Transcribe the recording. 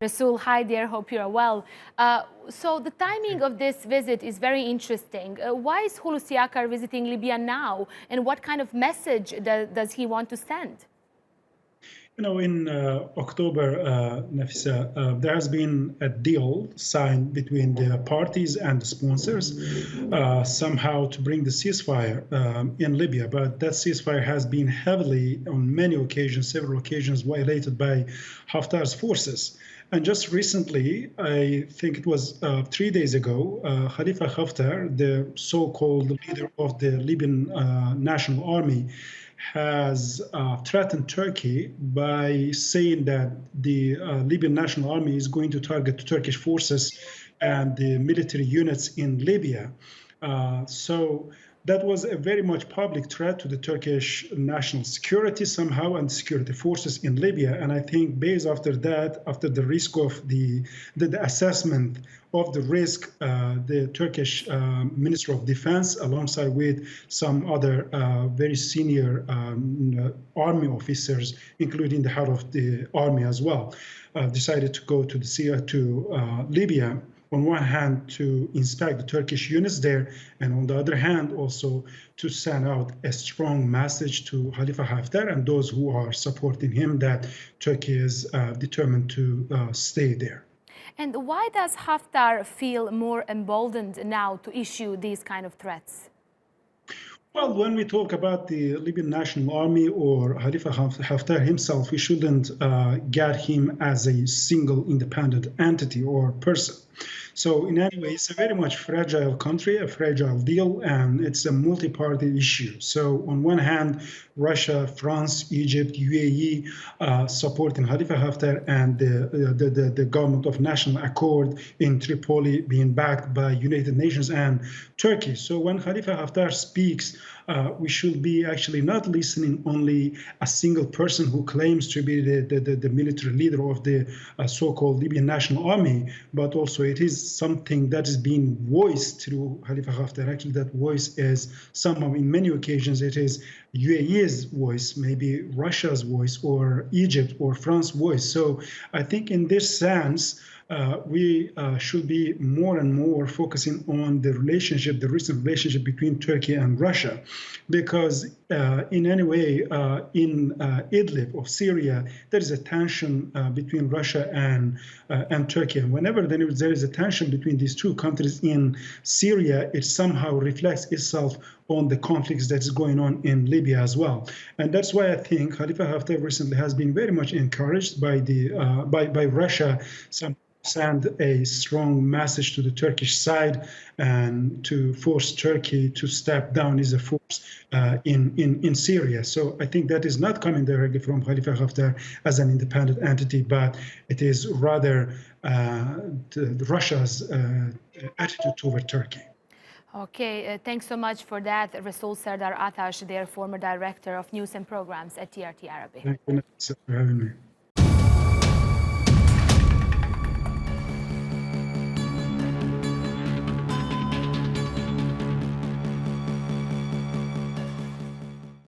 Resul, hi there, hope you're well. So the timing of this visit is very interesting. Why is Hulusi Akar visiting Libya now? And what kind of message does he want to send? In October, Nafisa, there has been a deal signed between the parties and the sponsors somehow to bring the ceasefire in Libya. But that ceasefire has been heavily, on many occasions, several occasions, violated by Haftar's forces. And just recently, I think it was 3 days ago, Khalifa Haftar, the so-called leader of the Libyan National Army, has threatened Turkey by saying that the Libyan National Army is going to target the Turkish forces and the military units in Libya. So that was a very much public threat to the Turkish national security somehow and security forces in Libya. And I think based after that, after the risk of the assessment of the risk, the Turkish Minister of Defense, alongside with some other very senior army officers, including the head of the army as well, decided to go to Libya. On one hand, to inspect the Turkish units there, and on the other hand, also to send out a strong message to Khalifa Haftar and those who are supporting him that Turkey is determined to stay there. And why does Haftar feel more emboldened now to issue these kind of threats? Well, when we talk about the Libyan National Army or Khalifa Haftar himself, we shouldn't get him as a single independent entity or person. So in any way, it's a very much fragile country, a fragile deal, and it's a multi-party issue. So on one hand, Russia, France, Egypt, UAE supporting Khalifa Haftar, and the government of national accord in Tripoli being backed by United Nations and Turkey. So when Khalifa Haftar speaks, we should be actually not listening only a single person who claims to be the military leader of the so-called Libyan National Army, but also it is something that is being voiced through Khalifa Haftar. Actually, that voice is somehow, in many occasions, it is UAE's voice, maybe Russia's voice, or Egypt or France's voice. So I think in this sense, we should be more and more focusing on the relationship, the recent relationship between Turkey and Russia, because in any way, in Idlib of Syria, there is a tension between Russia and Turkey. And whenever there is a tension between these two countries in Syria, it somehow reflects itself on the conflicts that is going on in Libya as well. And that's why I think Khalifa Haftar recently has been very much encouraged by by Russia send a strong message to the Turkish side and to force Turkey to step down as a force in Syria. So I think that is not coming directly from Khalifa Haftar as an independent entity, but it is rather Russia's attitude toward Turkey. Okay, thanks so much for that, Resul Serdar, their former director of news and programs at TRT Arabi. Thank you for having me.